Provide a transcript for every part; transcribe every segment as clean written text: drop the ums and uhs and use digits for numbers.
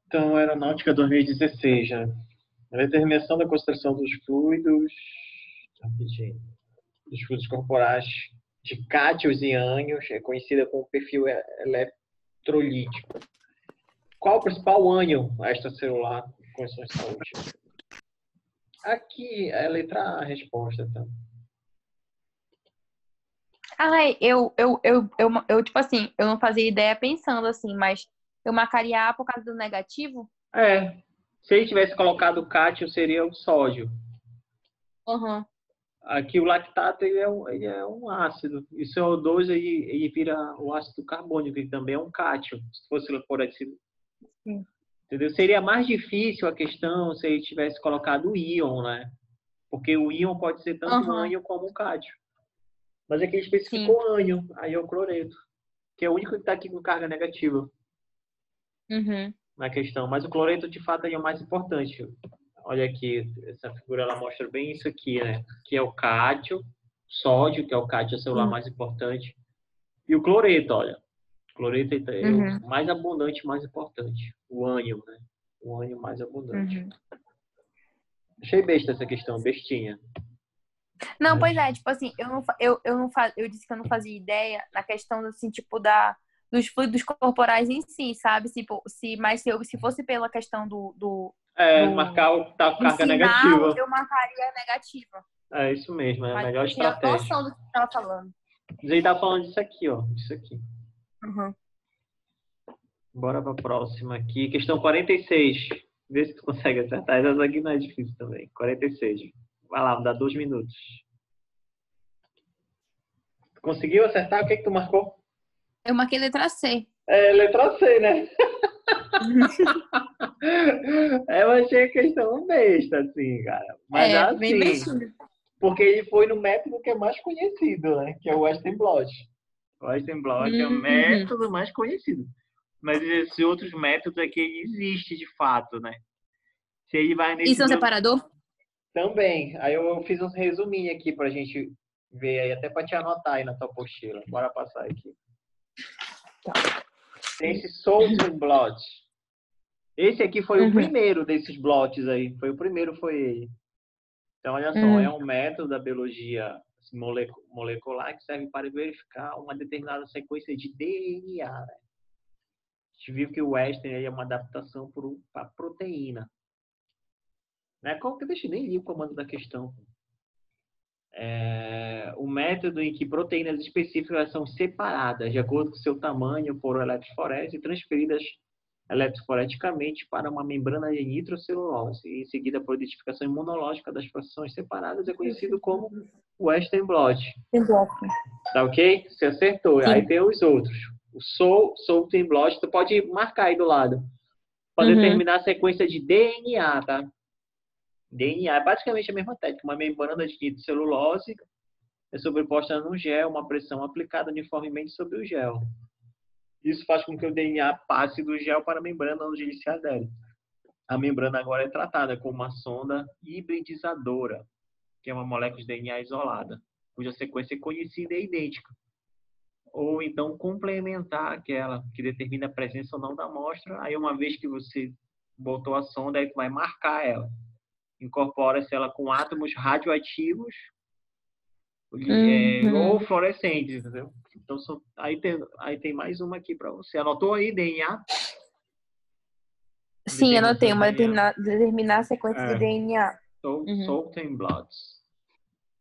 Então, Aeronáutica 2016, né? A determinação da concentração dos fluidos, rapidinho, dos fluidos corporais de cátions e ânions é conhecida como perfil eletrolítico. Qual o principal ânion extracelular em condições de saúde? Aqui é a letra A a resposta, tá? Ai, tipo assim, eu não fazia ideia pensando assim, mas eu marcaria A por causa do negativo? Se ele tivesse colocado o cátion, seria o sódio. Aham. Aqui o lactato ele é um ácido. E o CO2 ele vira o ácido carbônico, que também é um cátion. Se fosse por assim, Sim. entendeu? Seria mais difícil a questão se ele tivesse colocado o íon, né? Porque o íon pode ser tanto um Aham. ânion como um cátion. Mas aqui ele Sim. especificou ânion, aí é o cloreto, que é o único que está aqui com carga negativa Uhum. na questão. Mas o cloreto, de fato, é o mais importante. Olha aqui, essa figura ela mostra bem isso aqui, né? Que é o cátion, sódio, que é o cátion celular Sim. mais importante, e o cloreto, olha. O cloreto é o Uhum. mais abundante, mais importante. O ânion, né? O ânion mais abundante. Uhum. Achei besta essa questão, bestinha. Não, Mas, pois é, tipo assim, eu disse que eu não fazia ideia na questão, assim, tipo, dos fluidos corporais em si, sabe? Se fosse pela questão do, marcar o que tá com do carga sinal, negativa. eu marcaria negativa. É isso mesmo, é a Mas melhor eu tinha estratégia. noção do que você estava falando. Mas ele tá falando disso aqui, ó. Disso aqui. Uhum. Bora pra próxima aqui. Questão 46. Vê se tu consegue acertar. Essa aqui não é difícil também. 46. Vai lá, dá 2 minutos. Conseguiu acertar? O que que tu marcou? Eu marquei letra C. É letra C, né? Eu achei a questão besta, assim, cara. Mas É, bem assim, bestinho. porque ele foi no método que é mais conhecido, né? Que é o Western Blot. O Western Blot é o Uhum. método mais conhecido. Mas esses outros métodos é que ele existe de fato, né? Se ele vai Isso é nesses um outros separador? também. Aí eu fiz um resuminho aqui pra gente ver aí, até pra te anotar aí na tua apostila. Bora passar aqui. Tem esse Salton Blot. Esse aqui foi o Uhum. primeiro desses blots aí. Foi o primeiro, foi ele. Então, olha só, é Uhum. um método da biologia molecular que serve para verificar uma determinada sequência de DNA. Né? A gente viu que o Western aí é uma adaptação para proteína. Né? Qual que deixa eu nem li o comando da questão. O método em que proteínas específicas são separadas de acordo com seu tamanho por eletroforese e transferidas eletroforeticamente para uma membrana de nitrocelulose e em seguida por identificação imunológica das frações separadas é conhecido como Western blot. Tem bloco. Tá ok? Você acertou. Aí Sim. tem os outros. O Salton blot, tu pode marcar aí do lado para Uhum. determinar a sequência de DNA, tá? DNA é basicamente a mesma técnica, uma membrana de nitrocelulose é sobreposta num gel, uma pressão aplicada uniformemente sobre o gel. Isso faz com que o DNA passe do gel para a membrana onde ele se adere. A membrana agora é tratada com uma sonda hibridizadora, que é uma molécula de DNA isolada, cuja sequência é conhecida e idêntica. Ou então complementar aquela que determina a presença ou não da amostra. Aí, uma vez que você botou a sonda, aí tu vai marcar ela. Incorpora-se ela com átomos radioativos ou Uhum. fluorescentes, entendeu? Então, aí tem mais uma aqui para você. Anotou aí, DNA? Sim, Determinação anotei de uma DNA. determinar a sequência de É, DNA. Uhum. Salton blots.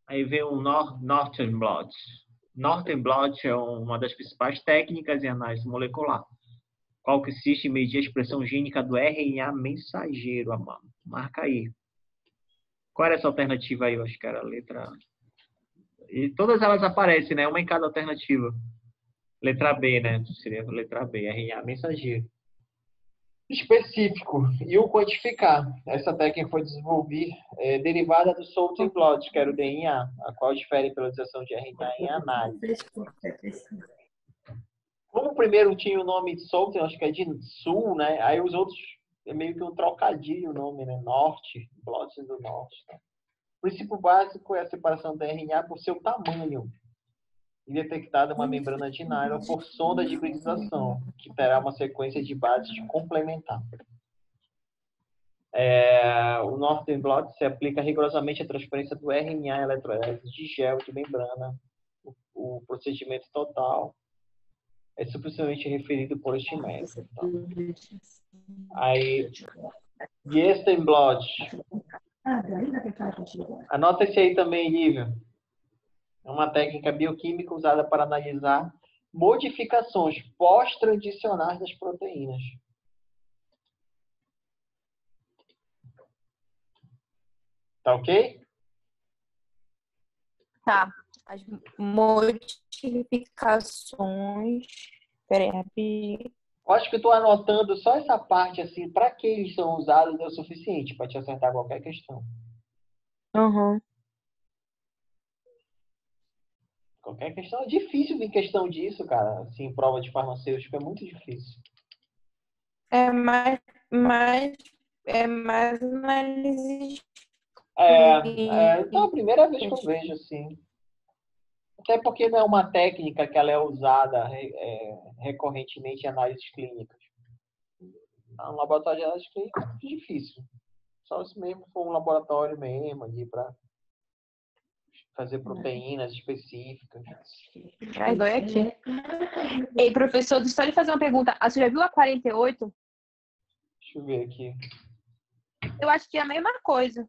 Aí vem o Northern blot. Northern blot é uma das principais técnicas em análise molecular, qual que consiste em medir a expressão gênica do RNA mensageiro. Marca aí. Qual era essa alternativa aí? Eu acho que era a letra A. E todas elas aparecem, né? Uma em cada alternativa. Letra B, né? Seria a letra B, RNA mensageiro. Específico e o quantificar. Essa técnica foi desenvolvida derivada do Salton blot, que era o DNA, a qual difere pela utilização de RNA em análise. Como o primeiro tinha o nome de Salton, acho que é de sul, né? Aí os outros é meio que um trocadilho o nome, né? Norte, blot do norte. Tá? O princípio básico é a separação do RNA por seu tamanho e detectada uma membrana de nylon por sonda de hibridização, que terá uma sequência de bases complementar. O Northern Blot se aplica rigorosamente à transferência do RNA eletrolésese de gel de membrana. O procedimento total é simplesmente referido por este método. Tá? Aí, Yesten Blot. Anota esse aí também, Lívia. É uma técnica bioquímica usada para analisar modificações pós-transicionais das proteínas. Tá ok? Tá. As modificações. Peraí, rapidinho. Eu acho que eu estou anotando só essa parte, assim, para que eles são usados é o suficiente para te acertar qualquer questão. Uhum. Qualquer questão. É difícil vir questão disso, cara. Assim, prova de farmacêutico é muito difícil. É mais análise. Então, é a primeira vez que eu vejo, assim. Até porque não é uma técnica que ela é usada recorrentemente em análises clínicas. No laboratório de análise clínica é muito difícil. Só se mesmo for um laboratório mesmo ali para fazer proteínas específicas. Ai, dói aqui. Ei, professor, deixa eu lhe fazer uma pergunta. Você já viu a 48? Deixa eu ver aqui. Eu acho que é a mesma coisa.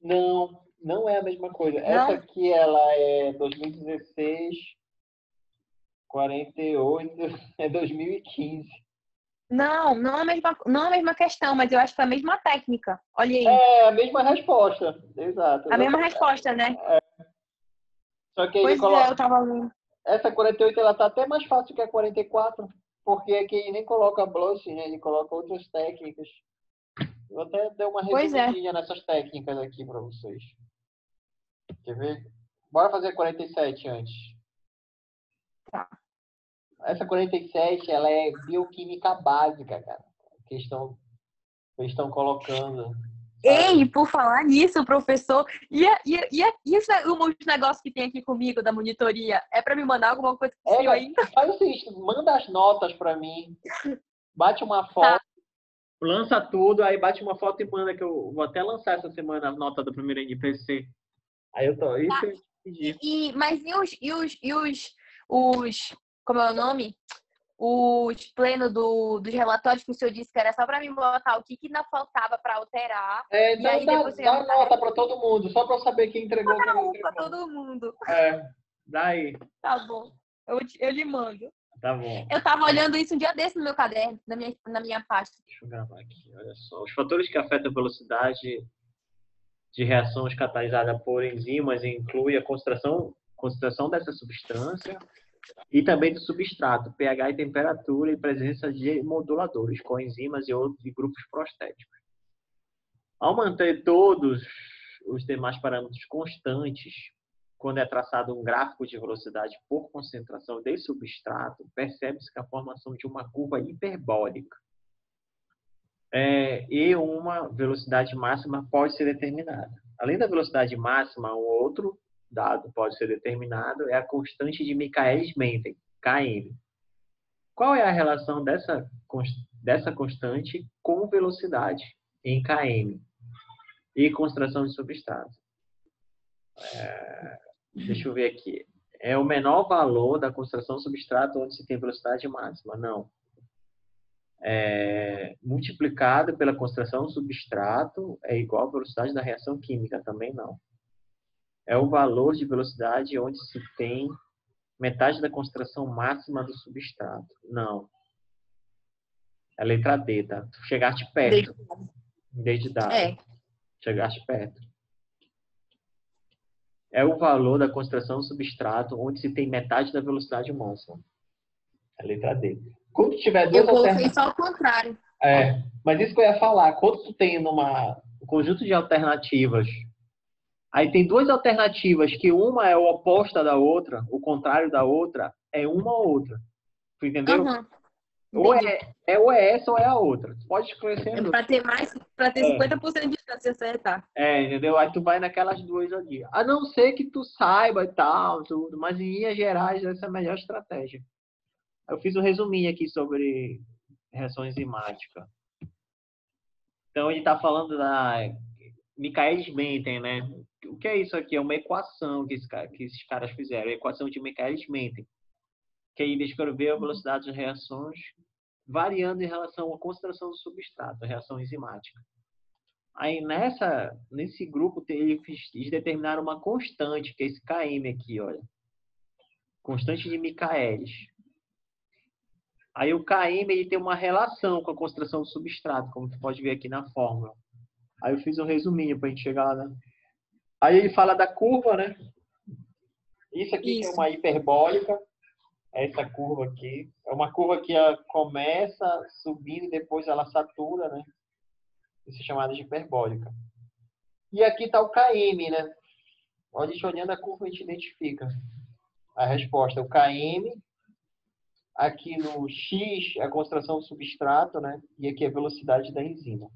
Não, não é a mesma coisa. Não? Essa aqui, ela é 2016, 48 é 2015. Não é a mesma questão, mas eu acho que é a mesma técnica. Olha aí. É a mesma resposta. Exato. A mesma resposta, né? Só que ele Pois é, eu tava vendo. Essa 48 ela tá até mais fácil que a 44, porque aqui ele nem coloca blush, né? Ele coloca outras técnicas. Eu até dei uma Pois é. resumidinha nessas técnicas aqui para vocês. Quer ver? Bora fazer a 47 antes. Tá. Essa 47, ela é bioquímica básica, cara. Que eles estão colocando. Ei, por falar nisso, professor, e os negócios que tem aqui comigo da monitoria? É para me mandar alguma coisa possível ainda? Faz o seguinte, manda as notas para mim. Bate uma foto. Tá. Lança tudo, aí bate uma foto e manda, que eu vou até lançar essa semana a nota do primeiro NPC. Aí eu tô. Isso eu pedi. Mas os. Como é o nome? Os plenos dos relatórios que o senhor disse que era só para mim botar o que ainda faltava para alterar. E aí depois dá nota para todo mundo, só para eu saber quem entregou. Para todo mundo. Daí. Tá bom. Eu lhe mando. Tá bom. Eu tava olhando isso um dia desse no meu caderno, na minha pasta. Deixa eu gravar aqui, olha só. Os fatores que afetam a velocidade de reações catalisadas por enzimas incluem a concentração dessa substância e também do substrato, pH e temperatura e presença de moduladores, coenzimas e outros grupos prostéticos. Ao manter todos os demais parâmetros constantes, quando é traçado um gráfico de velocidade por concentração de substrato, percebe-se que a formação de uma curva hiperbólica e uma velocidade máxima pode ser determinada. Além da velocidade máxima, um outro dado pode ser determinado é a constante de Michaelis-Menten, Km. Qual é a relação dessa constante com velocidade em Km e concentração de substrato? Deixa eu ver aqui. É o menor valor da concentração de substrato onde se tem velocidade máxima? Não. Multiplicado pela concentração do substrato é igual à velocidade da reação química? Também não. É o valor de velocidade onde se tem metade da concentração máxima do substrato? Não. É a letra D, tá? Tu chegaste perto. D de dado. Chegaste perto. É o valor da concentração do substrato onde se tem metade da velocidade máxima. É a letra D. Quando tiver duas eu coloquei só o contrário. Mas isso que eu ia falar. Quando tu tem um conjunto de alternativas, aí tem duas alternativas que uma é o oposta da outra, o contrário da outra, é uma ou outra. Tu entendeu? Uhum. Ou é essa ou é a outra. Tu pode esclarecer. Para ter 50% de chance de acertar. Entendeu? Aí tu vai naquelas duas ali. A não ser que tu saiba e tal, tudo. Mas em linhas gerais, essa é a melhor estratégia. Eu fiz um resuminho aqui sobre reação enzimática. Então, ele está falando da Michaelis-Menten, né? O que é isso aqui? É uma equação que esses caras fizeram, a equação de Michaelis-Menten, que aí descreveu a velocidade das reações variando em relação à concentração do substrato, a reação enzimática. Aí, nesse grupo, eles determinaram uma constante, que é esse Km aqui, olha. Constante de Michaelis. Aí, o Km ele tem uma relação com a concentração do substrato, como você pode ver aqui na fórmula. Aí, eu fiz um resuminho para a gente chegar lá, né? Aí, ele fala da curva, né? Isso aqui que é uma hiperbólica. Essa curva aqui. É uma curva que ela começa subindo e depois ela satura, né? Isso é chamada de hiperbólica. E aqui está o Km, né? A gente olhando a curva, a gente identifica a resposta. O Km, aqui no X é a concentração do substrato, né? E aqui é a velocidade da enzima.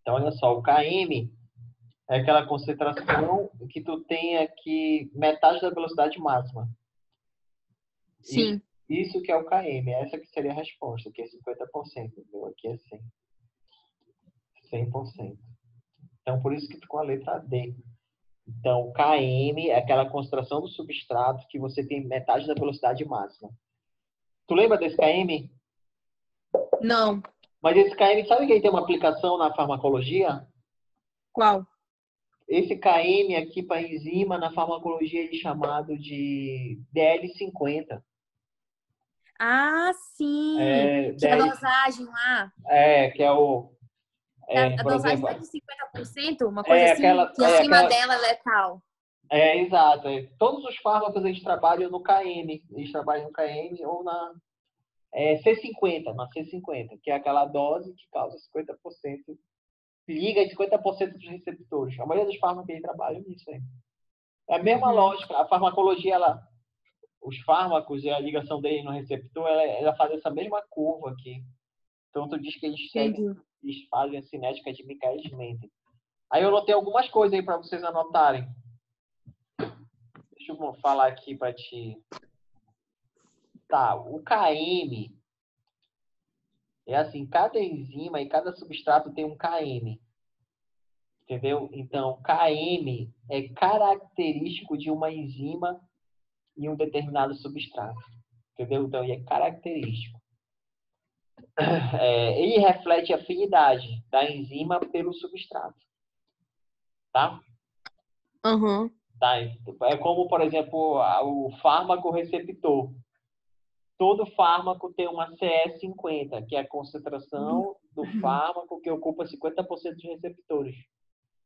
Então, olha só, o Km é aquela concentração que tu tem aqui metade da velocidade máxima. Sim. Isso que é o Km. Essa que seria a resposta, que é 50%. Entendeu? Aqui é 100. 100%. Então, por isso que ficou a letra D. Então, Km é aquela concentração do substrato que você tem metade da velocidade máxima. Tu lembra desse Km? Não. Mas esse Km, sabe que ele tem uma aplicação na farmacologia? Qual? Esse Km aqui para enzima, na farmacologia, é chamado de DL50. Ah, sim! Que é a dosagem lá. Que é o... A por dosagem exemplo, é de 50%, uma coisa assim, que acima dela é letal. Exato. Todos os fármacos eles trabalham no Km. Eles trabalham no Km ou na C50, na C50, que é aquela dose que causa 50%, liga 50% dos receptores. A maioria dos fármacos eles trabalham nisso aí. É a mesma lógica. A farmacologia, os fármacos e a ligação deles no receptor, ela faz essa mesma curva aqui. Então, tu diz que eles fazem a cinética de Michaelis-Menten. Aí eu anotei algumas coisas aí para vocês anotarem. Deixa eu falar aqui para ti. Tá, o Km é assim, cada enzima e cada substrato tem um Km. Entendeu? Então, Km é característico de uma enzima em um determinado substrato. Entendeu? Então, ele é característico. Ele reflete a afinidade da enzima pelo substrato. Tá? Uhum. Tá? É como, por exemplo, o fármaco receptor. Todo fármaco tem uma CE50, que é a concentração do fármaco que ocupa 50% dos receptores.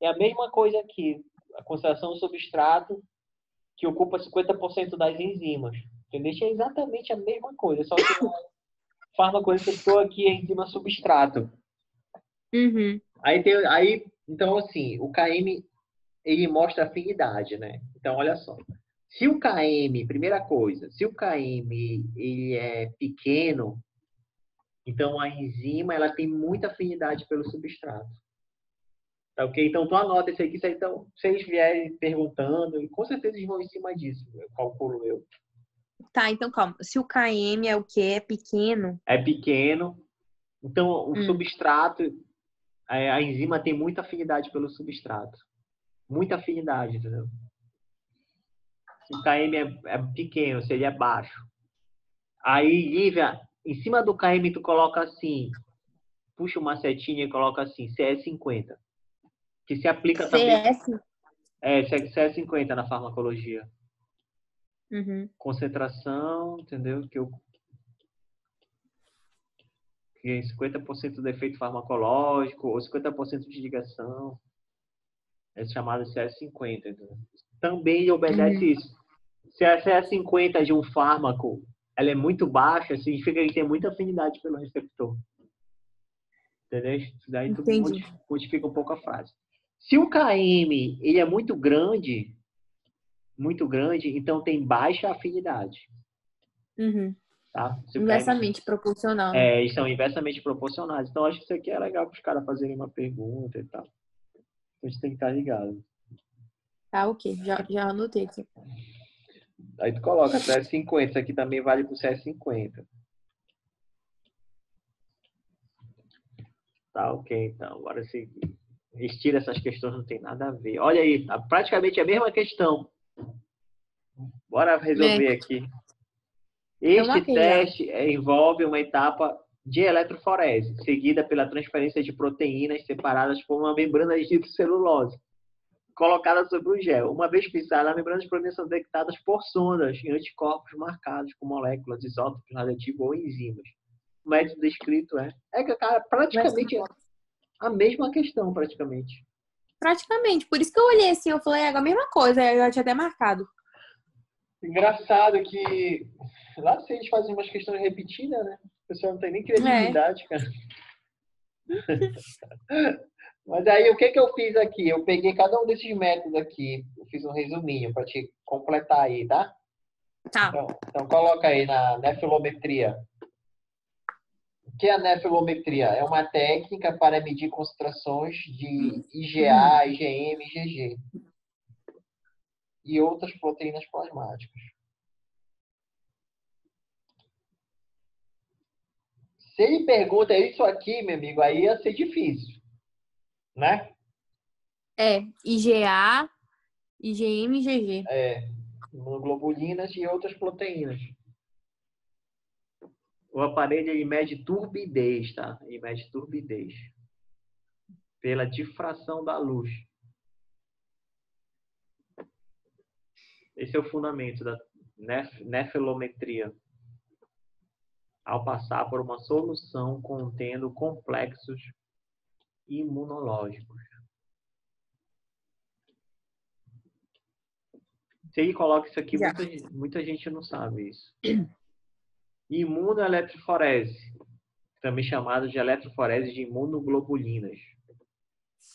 É a mesma coisa aqui. A concentração do substrato que ocupa 50% das enzimas. Entendeu? É exatamente a mesma coisa, só que o fármaco receptor aqui é enzima substrato. Uhum. Então, assim, o Km, ele mostra afinidade, né? Então, olha só. Se o Km, primeira coisa, se o Km ele é pequeno, então a enzima ela tem muita afinidade pelo substrato. Tá ok? Então, tu anota isso aqui. Então, se eles vierem perguntando, com certeza eles vão em cima disso, eu calculo eu. Tá, então calma. Se o Km é o que? É pequeno? É pequeno. Então, o substrato, a enzima tem muita afinidade pelo substrato. Muita afinidade, entendeu? Se o Km é pequeno, se ele é baixo. Aí, Lívia, em cima do Km tu coloca assim, puxa uma setinha e coloca assim, CE50. Que se aplica também... CE50 na farmacologia. Uhum. Concentração, entendeu? Que é 50% do efeito farmacológico ou 50% de ligação. É chamado CE50. Entendeu? Também obedece isso. Se a CE50 de um fármaco ela é muito baixa, significa que ele tem muita afinidade pelo receptor. Entendeu? Isso daí tu modifica um pouco a frase. Se o Km ele é muito grande, então tem baixa afinidade. Uhum. Tá? Inversamente proporcional. Né? Eles são inversamente proporcionais. Então, acho que isso aqui é legal para os caras fazerem uma pergunta e tal. A gente tem que estar ligado. Tá, ok. Já anotei aqui. Aí tu coloca CS50. Isso aqui também vale para o CS50. Tá, ok, então. Bora seguir. Estira essas questões, não tem nada a ver. Olha aí, praticamente a mesma questão. Bora resolver aqui. Eu Este marquei já. teste envolve uma etapa de eletroforese, seguida pela transferência de proteínas separadas por uma membrana de celulose, colocada sobre o gel. Uma vez fixada, as membranas de proteínas são detectadas por sondas e anticorpos marcados com moléculas, isótopos radioativos ou enzimas. O método descrito cara, praticamente a mesma questão, praticamente. Praticamente. Por isso que eu olhei assim, eu falei, é a mesma coisa, eu já tinha até marcado. Engraçado que lá se a gente faz umas questões repetidas, né? O pessoal não tem nem credibilidade, cara. Mas aí, o que eu fiz aqui? Eu peguei cada um desses métodos aqui. Eu fiz um resuminho para te completar aí, tá? Tá. Então, coloca aí na nefilometria. O que é a nefilometria? É uma técnica para medir concentrações de IgA, IgM, IgG e outras proteínas plasmáticas. Se ele pergunta isso aqui, meu amigo, aí ia ser difícil, né? IgA, IgM e IgG. Imunoglobulinas e outras proteínas. O aparelho ele mede turbidez, tá? Ele mede turbidez pela difração da luz. Esse é o fundamento da nefilometria. Ao passar por uma solução contendo complexos imunológicos. Se ele coloca isso aqui, muita gente não sabe isso. Imunoeletroforese, também chamado de eletroforese de imunoglobulinas.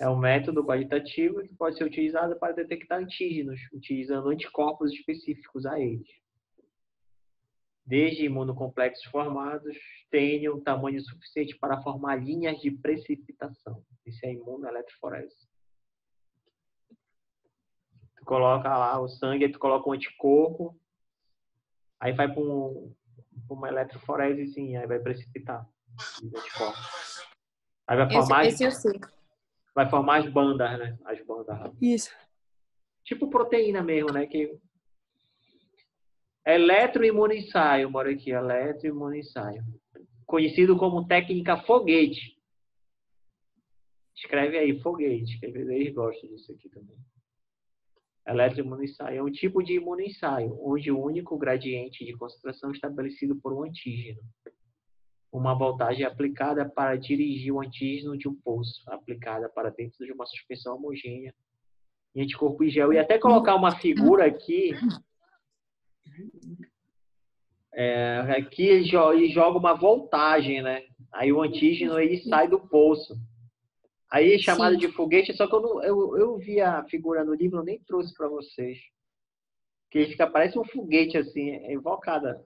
É um método qualitativo que pode ser utilizado para detectar antígenos, utilizando anticorpos específicos a eles. Desde imunocomplexos formados, tenham tamanho suficiente para formar linhas de precipitação. Isso é imunoeletroforese. Tu coloca lá o sangue, aí tu coloca um anticorpo, aí vai para uma eletroforesezinha, aí vai precipitar os anticorpos. Aí vai formar Esse eu sei. Vai formar as bandas, né? As bandas. Isso. Tipo proteína mesmo, né? Que eletroimunoensaio, bora aqui, eletroimunoensaio. Conhecido como técnica foguete. Escreve aí, foguete, que às vezes eles gostam disso aqui também. Eletroimunoensaio é um tipo de imunoensaio, onde o único gradiente de concentração é estabelecido por um antígeno. Uma voltagem aplicada para dirigir o antígeno de um pulso, aplicada para dentro de uma suspensão homogênea em anticorpo e gel. E até colocar uma figura aqui, aqui ele joga uma voltagem, né? Aí o antígeno ele sai do pulso. Aí é chamado de foguete, só que eu vi a figura no livro, eu nem trouxe para vocês. Que ele fica, parece um foguete, assim, é invocada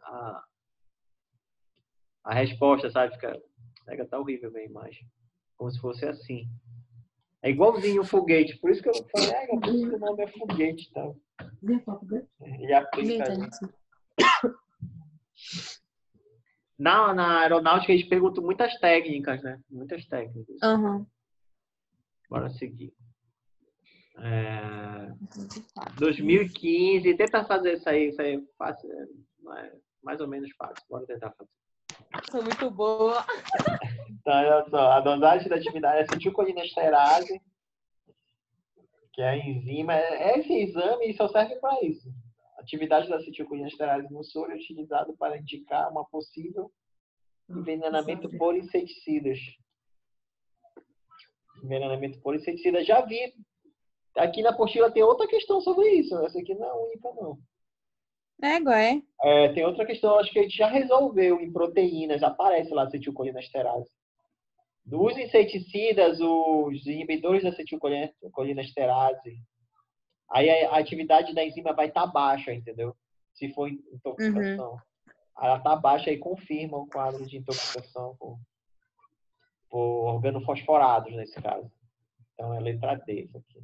a resposta, sabe? Tá horrível a minha imagem. Como se fosse assim. É igualzinho um foguete. Por isso que eu falei, por isso que o nome é foguete, tá? Ele aplica. Na aeronáutica eles perguntam muitas técnicas, né? Muitas técnicas. Uhum. Bora seguir. 2015. Tenta fazer isso aí é fácil. Mais ou menos fácil. Bora tentar fazer. Sou muito boa. Então, olha só. A dosagem da atividade é acetilcolinesterase, que é a enzima. Esse exame só serve para isso. A atividade da acetilcolinesterase no soro é utilizada para indicar uma possível envenenamento por inseticidas. Envenenamento por inseticidas. Já vi. Aqui na apostila tem outra questão sobre isso. Essa aqui não é única, não. Tem outra questão, acho que a gente já resolveu em proteínas. Aparece lá acetilcolinesterase. Dos inseticidas, os inibidores da acetilcolinesterase, aí a atividade da enzima vai estar baixa, entendeu? Se for intoxicação. Ela está baixa e confirma o quadro de intoxicação por organofosforados, nesse caso. Então, é letra D isso aqui.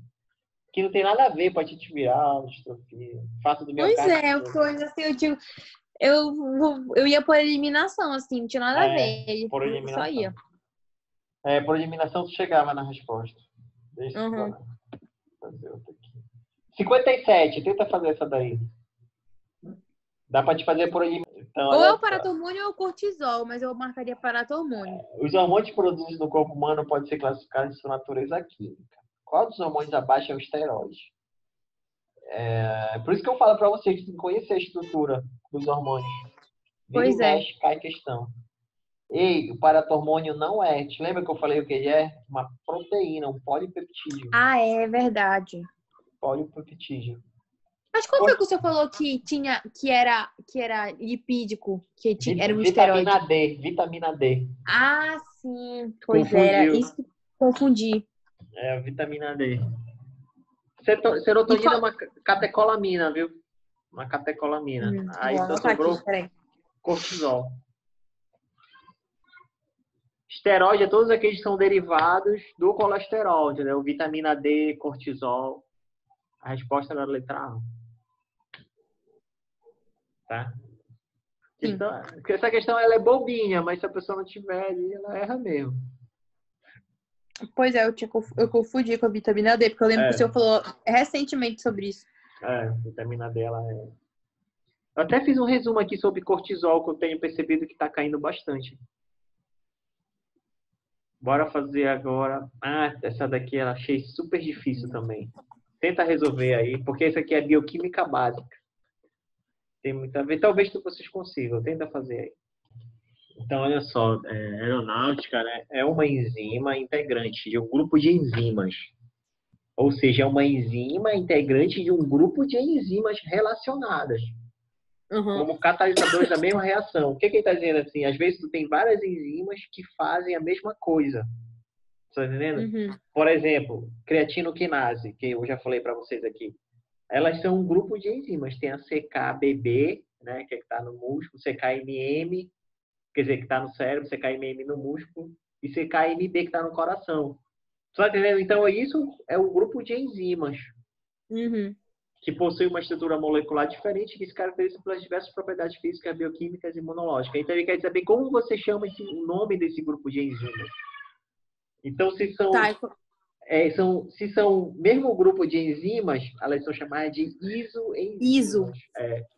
Que não tem nada a ver com a hepatite viral, distrofia. Fato do miocárdio. Pois é, assim, eu digo, eu ia por eliminação, assim, não tinha nada a ver. Por eliminação. Só ia. Por eliminação, tu chegava na resposta. Deixa eu Uhum. fazer outra aqui. 57, tenta fazer essa daí. Dá pra te fazer por eliminação. Então, Ou é olha o só. paratormônio ou o cortisol, mas eu marcaria paratormônio. Os hormônios produzidos no corpo humano podem ser classificados em sua natureza química. Qual dos hormônios abaixo é o esteroide? Por isso que eu falo pra vocês que tem que conhecer a estrutura dos hormônios. Vira e Pois é. mexe, cai questão. Ei, o paratormônio não é. Te lembra que eu falei o que ele é? Uma proteína, um polipeptídeo. Ah, é verdade. Polipeptídeo. Mas qual foi que o senhor falou que era lipídico, era um esteroide? Vitamina D, vitamina D. Ah, sim, pois era. Confundiu. Isso que confundi. É a vitamina D. E Serotonina é qual... uma catecolamina, viu? Uma catecolamina. Aí Vou só anotar aqui, sobrou peraí. cortisol. Esteroide é todos aqueles que são derivados do colesterol, entendeu? Vitamina D, cortisol. A resposta era a letra A. Tá? Sim. Essa questão ela é bobinha, mas se a pessoa não tiver ali, ela erra mesmo. Pois é, eu confundi com a vitamina D, porque eu lembro que o senhor falou recentemente sobre isso. Vitamina D ela é. Eu até fiz um resumo aqui sobre cortisol, que eu tenho percebido que está caindo bastante. Bora fazer agora. Essa daqui eu achei super difícil também. Tenta resolver aí, porque essa aqui é bioquímica básica. Tem muita a ver. Talvez vocês consigam. Tenta fazer aí. Então, olha só. Aeronáutica, né, é uma enzima integrante de um grupo de enzimas. Ou seja, é uma enzima integrante de um grupo de enzimas relacionadas. Uhum. Como catalisadores da mesma reação. O que ele está dizendo assim? Às vezes tu tem várias enzimas que fazem a mesma coisa. Tá entendendo? Uhum. Por exemplo, creatinoquinase, que eu já falei para vocês aqui. Elas são um grupo de enzimas. Tem a CKBB, né, que está no músculo, CKMM, quer dizer, que está no cérebro, CKMM no músculo, e CKMB, que está no coração. Tá entendendo? Então, isso é um grupo de enzimas Uhum. que possui uma estrutura molecular diferente que se caracteriza pelas diversas propriedades físicas, bioquímicas e imunológicas. Então, ele quer saber como você chama o nome desse grupo de enzimas. Então, se são mesmo grupo de enzimas, elas são chamadas de isoenzimas. Iso.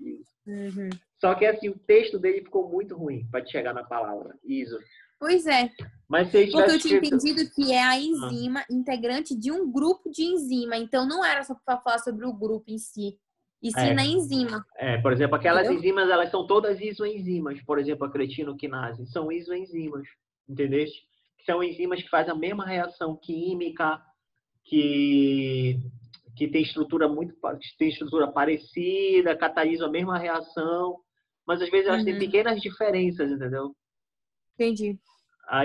Isso. Uhum. Só que assim, o texto dele ficou muito ruim para chegar na palavra iso. Pois é. Mas se ele Porque tivesse eu tinha escrito... entendido que é a enzima integrante de um grupo de enzima. Então não era só para falar sobre o grupo em si, e sim na enzima. Por exemplo, aquelas Entendeu? enzimas, elas são todas isoenzimas. Por exemplo, a creatinoquinase. São isoenzimas. Entendeu? São enzimas que fazem a mesma reação química, que tem estrutura parecida, catalisam a mesma reação, mas às vezes elas têm pequenas diferenças, entendeu? Entendi.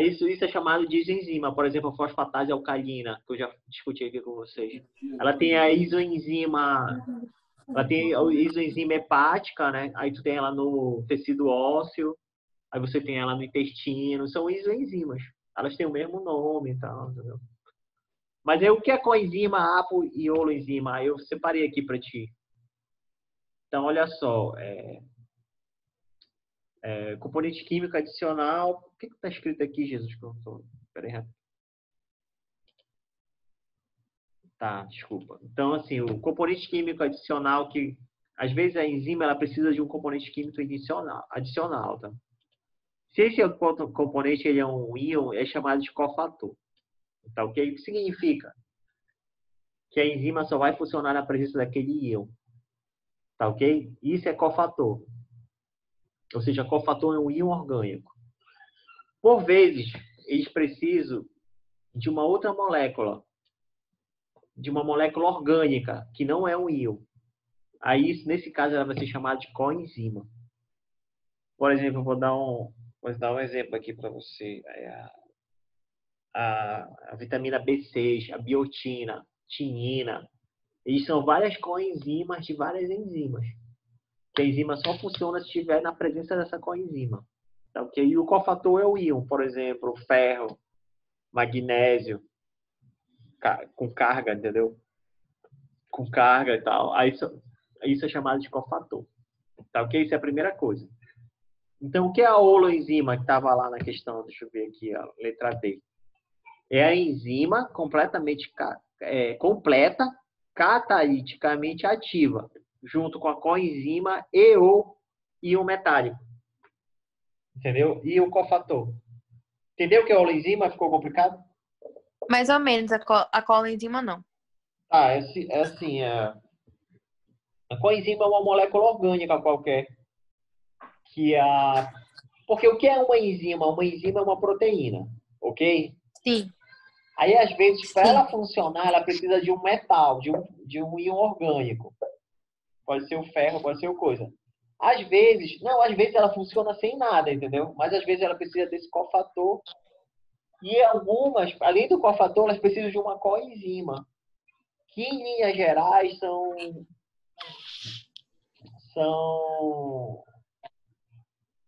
Isso é chamado de isoenzima. Por exemplo, a fosfatase alcalina, que eu já discuti aqui com vocês. Ela tem a isoenzima hepática, né? Aí tu tem ela no tecido ósseo, aí você tem ela no intestino. São isoenzimas. Elas têm o mesmo nome e tal, entendeu? Mas aí o que é coenzima, apo e holoenzima? Eu separei aqui para ti. Então, olha só. Componente químico adicional. O que está escrito aqui, Jesus? Peraí, rápido. Tá, desculpa. Então, assim, o componente químico adicional, que às vezes a enzima ela precisa de um componente químico adicional, tá? Se esse componente ele é um íon, é chamado de cofator. Tá, o que significa? Que a enzima só vai funcionar na presença daquele íon. Tá ok? Isso é cofator. Ou seja, cofator é um íon orgânico. Por vezes, eles precisam de uma outra molécula, de uma molécula orgânica, que não é um íon. Aí, nesse caso, ela vai ser chamada de coenzima. Por exemplo, eu vou dar um exemplo aqui para você. A vitamina B6, a biotina, tinina. Eles são várias coenzimas de várias enzimas. A enzima só funciona se estiver na presença dessa coenzima. Tá, okay? E o cofator é o íon, por exemplo, ferro, magnésio, com carga, entendeu? Com carga e tal. Aí isso é chamado de cofator. Tá ok? Isso é a primeira coisa. Então, o que é a holoenzima que estava lá na questão? Deixa eu ver aqui, a letra D. É a enzima completamente completa, cataliticamente ativa, junto com a coenzima e o íon metálico. Entendeu? E o cofator. Entendeu que a enzima ficou complicado? Mais ou menos, a coenzima não. Ah, a coenzima é uma molécula orgânica qualquer. Porque o que é uma enzima? Uma enzima é uma proteína, ok? Sim, Aí, às vezes, para sim. ela funcionar, ela precisa de um metal, de um íon orgânico. Pode ser o ferro, pode ser o coisa. Às vezes ela funciona sem nada, entendeu? Mas às vezes ela precisa desse cofator. E algumas, além do cofator, elas precisam de uma coenzima. Que, em linhas gerais, são,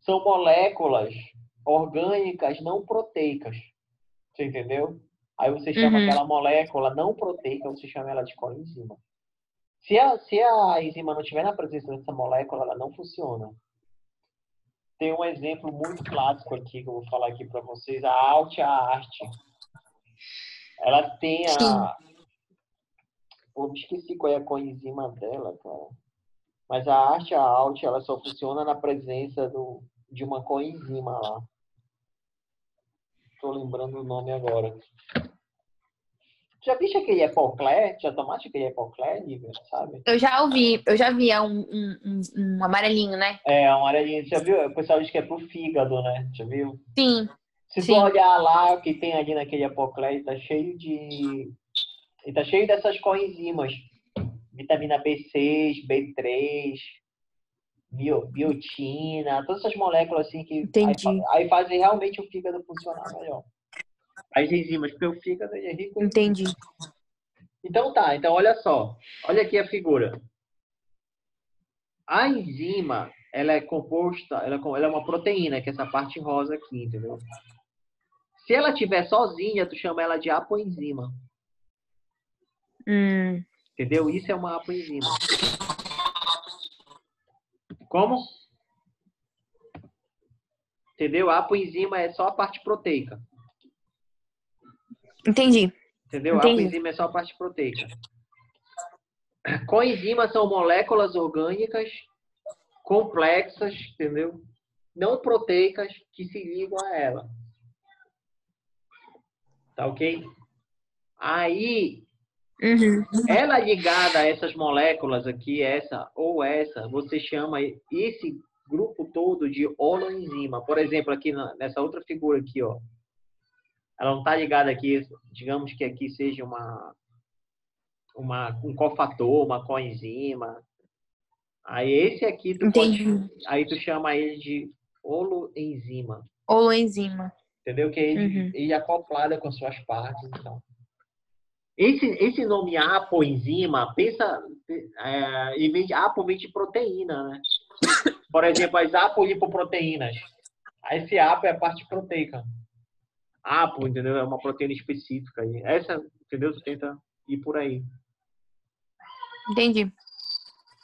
são moléculas orgânicas não proteicas. Você entendeu? Aí você chama Uhum. aquela molécula não proteica, você chama ela de coenzima. Se a enzima não estiver na presença dessa molécula, ela não funciona. Tem um exemplo muito clássico aqui que eu vou falar aqui para vocês, a Alt-A-Art. Ela tem Sim, a... Pô, me esqueci qual é a coenzima dela, cara. Mas a Alt, ela só funciona na presença de uma coenzima lá. Tô lembrando o nome agora. Já viste aquele Epocler? Já tomaste aquele Epocler, Lívia? Sabe? eu já vi um amarelinho, né? É, um amarelinho. Já viu? O pessoal diz que é pro fígado, né? Já viu? Sim, Se tu sim. olhar lá o que tem ali naquele Epocler, tá cheio de... Ele tá cheio dessas coenzimas. Vitamina B6, B3, biotina, todas essas moléculas assim que Entendi, aí fazem realmente o fígado funcionar melhor. As enzimas, porque o fígado é rico em enzimas. entendi. Então tá, então olha só. Olha aqui a figura. A enzima, ela é composta, ela é uma proteína, que é essa parte rosa aqui, entendeu? Se ela estiver sozinha, tu chama ela de apoenzima. Hum, Entendeu? Isso é uma apoenzima. Como? Entendeu? A apoenzima é só a parte proteica. entendi, Entendeu? A entendi. apoenzima é só a parte proteica. Coenzimas são moléculas orgânicas complexas, entendeu? Não proteicas que se ligam a ela. Tá ok? Aí, Uhum. ela ligada a essas moléculas aqui, essa ou essa, você chama esse grupo todo de holoenzima. Por exemplo, aqui nessa outra figura aqui, ó. Ela não está ligada aqui, digamos que aqui seja um cofator, uma coenzima. Aí esse aqui Entendi. aí tu chama ele de holoenzima. Holoenzima. Entendeu? Que é Uhum. ele acoplada com suas partes, então. Esse nome apoenzima, pensa, em vez de apo vem de proteína, né? Por exemplo, as apolipoproteínas. Esse apo é a parte proteica. Apo, entendeu? É uma proteína específica. Essa, entendeu? Tu tenta ir por aí. Entendi.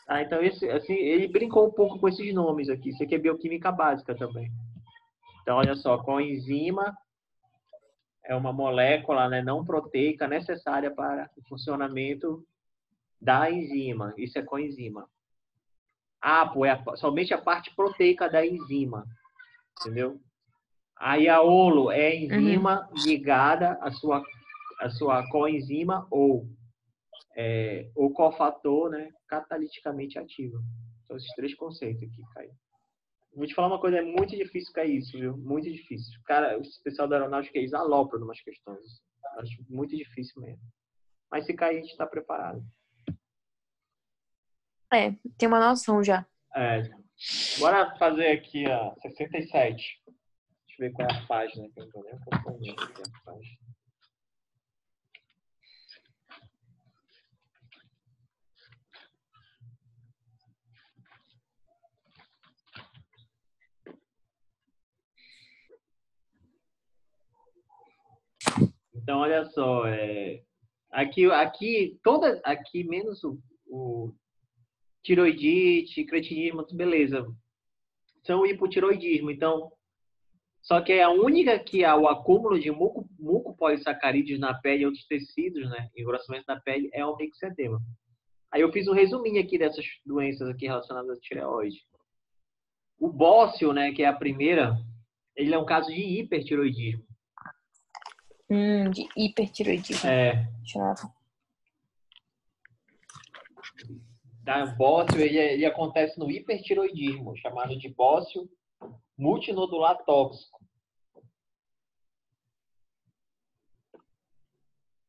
Ah, então, assim, ele brincou um pouco com esses nomes aqui. Isso aqui é bioquímica básica também. Então, olha só, coenzima é uma molécula, né, não proteica necessária para o funcionamento da enzima. Isso é coenzima. Apo é somente a parte proteica da enzima. Entendeu? Aí a olo é a Uhum. enzima ligada à sua coenzima ou o cofator, né, cataliticamente ativo. São esses três conceitos aqui, Caio. Vou te falar uma coisa, é muito difícil cair isso, viu? Muito difícil. Cara, o pessoal da aeronáutica, eles alopram umas questões. Acho muito difícil mesmo. Mas se cair, a gente está preparado. É, tem uma noção já. Bora fazer aqui a 67. Deixa eu ver qual é a página, que eu não tô nem acompanhando aqui a página. Então, olha só, aqui menos o tiroidite, cretinismo, beleza. São hipotiroidismo. Então, Só que é a única que há o acúmulo de mucopolissacarídeos na pele e outros tecidos, né? Engrossamento da pele é o mixedema. Aí eu fiz um resuminho aqui dessas doenças aqui relacionadas à tireoide. O bócio, né, que é a primeira, ele é um caso de hipertiroidismo. De hipertiroidismo. Deixa eu ver. Tá? O bócio, ele acontece no hipertiroidismo, chamado de bócio multinodular tóxico.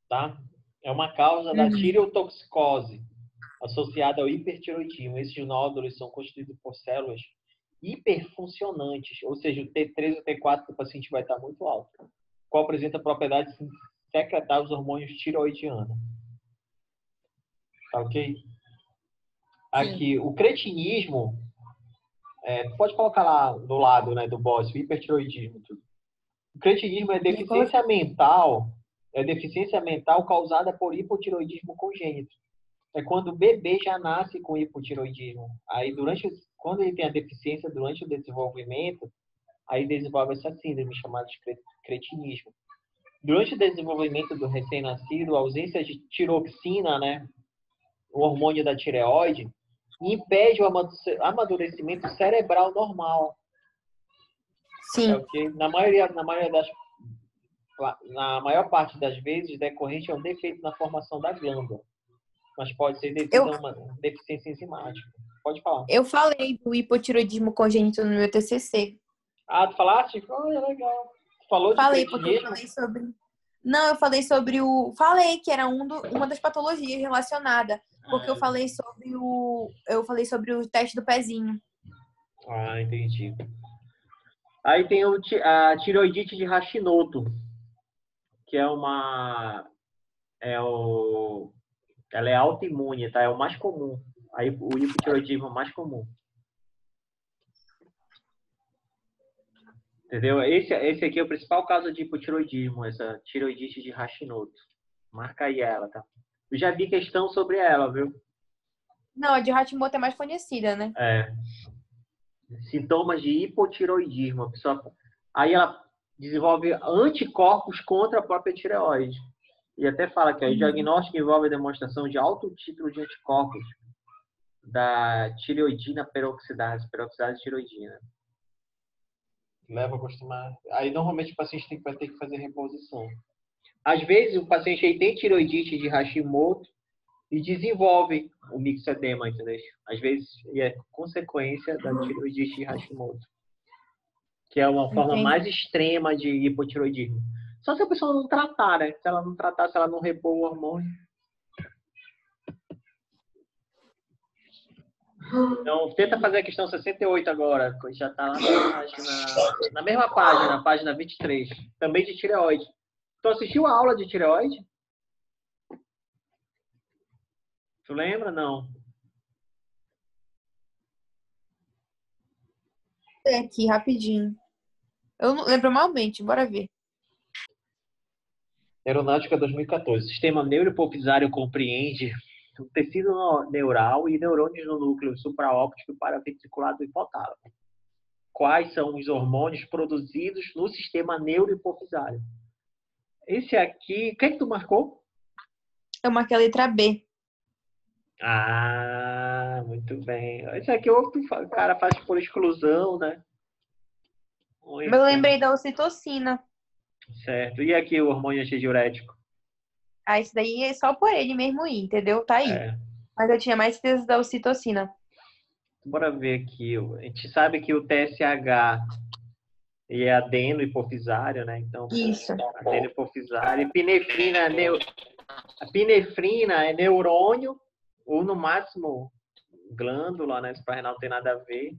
Tá? É uma causa da tireotoxicose associada ao hipertiroidismo. Esses nódulos são constituídos por células hiperfuncionantes, ou seja, o T3 e o T4 do paciente vai estar muito alto, qual apresenta a propriedade de secretar os hormônios tiroidianos. Tá ok? Aqui, o cretinismo, pode colocar lá do lado, né, do bócio, hipertiroidismo. Tudo. O cretinismo é deficiência mental causada por hipotiroidismo congênito. É quando o bebê já nasce com hipotiroidismo. Aí, quando ele tem a deficiência durante o desenvolvimento, aí desenvolve essa síndrome chamada de cretinismo. Durante o desenvolvimento do recém-nascido, a ausência de tiroxina, né, o hormônio da tireoide, impede o amadurecimento cerebral normal. Sim. Okay? Na maior parte das vezes, decorrente é um defeito na formação da glândula. Mas pode ser devido a uma deficiência enzimática. Pode falar. Eu falei do hipotiroidismo congênito no meu TCC. Ah, tu falaste? Olha, legal. Tu falou falei, de porque eu falei sobre... Não, eu falei sobre o... Falei que era uma das patologias relacionada. Porque eu falei sobre o teste do pezinho. Ah, entendi. Aí tem a tireoidite de Hashimoto, que ela é autoimune, tá? É o mais comum. Aí o hipotireoidismo é o mais comum. Entendeu? Esse aqui é o principal caso de hipotireoidismo, essa tireoidite de Hashimoto. Marca aí ela, tá? Eu já vi questão sobre ela, viu? Não, a de Hashimoto é mais conhecida, né? Sintomas de hipotireoidismo. A pessoa... Aí ela desenvolve anticorpos contra a própria tireoide. E até fala que o diagnóstico envolve a demonstração de alto título de anticorpos da tireoidina peroxidase tireoidina. Leva a acostumar. Aí, normalmente, o paciente vai ter que fazer reposição. Às vezes, o paciente aí tem tireoidite de Hashimoto e desenvolve o mixedema, entendeu? Às vezes, é consequência da tireoidite de Hashimoto, que é uma forma mais extrema de hipotireoidismo. Só se a pessoa não tratar, né? Se ela não tratar, se ela não repor o hormônio. Então, tenta fazer a questão 68 agora, que já está lá na mesma página, na página 23. Também de tireoide. Tu assistiu a aula de tireoide? Tu lembra? Não. Aqui, rapidinho. Eu não lembro malmente, bora ver. Aeronáutica 2014. Sistema neurohipofisário compreende o tecido neural e neurônios no núcleo supraóptico e paraventricular do hipotálamo. Quais são os hormônios produzidos no sistema neurohipofisário? Esse aqui, o que é que tu marcou? Eu marquei a letra B. Ah, muito bem. Esse aqui o cara faz por exclusão, né? Eu lembrei da ocitocina. Certo. E aqui o hormônio antidiurético? Ah, isso daí é só por ele mesmo ir, entendeu? Tá aí. Mas eu tinha mais certeza da ocitocina. Bora ver aqui. A gente sabe que o TSH e é adeno hipofisário, né? Então, isso. Adeno hipofisário. A pinefrina é neurônio ou, no máximo, glândula, né? Suprarrenal não tem nada a ver.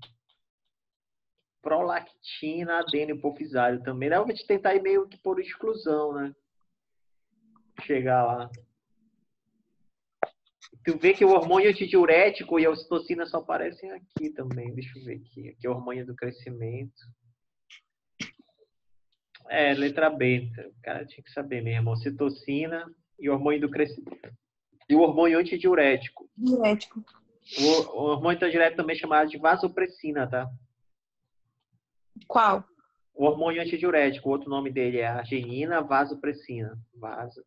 Prolactina, adeno hipofisário também. Dá pra gente tentar ir meio que por exclusão, né? Chegar lá. Tu vê que o hormônio antidiurético e a ocitocina só aparecem aqui também. Deixa eu ver aqui. Aqui é o hormônio do crescimento. Letra B. O cara tinha que saber mesmo. Ocitocina e o hormônio do crescimento. E o hormônio antidiurético. Diurético. O hormônio antidiurético também é chamado de vasopressina, tá? Qual? O hormônio antidiurético, o outro nome dele é arginina vasopressina. Vasopressina,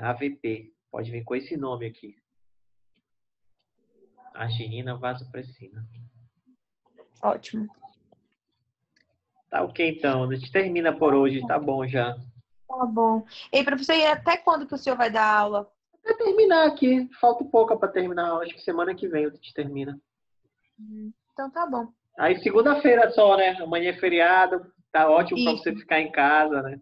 AVP. Pode vir com esse nome aqui. Arginina vasopressina. Ótimo. Tá ok, então. A gente termina por hoje. Tá bom já. Tá bom. E professor, e até quando que o senhor vai dar aula? Até terminar aqui. Falta pouco para terminar. Acho que semana que vem a gente termina. Então tá bom. Aí segunda-feira só, né? Amanhã é feriado. Tá ótimo para você Isso. ficar em casa, né?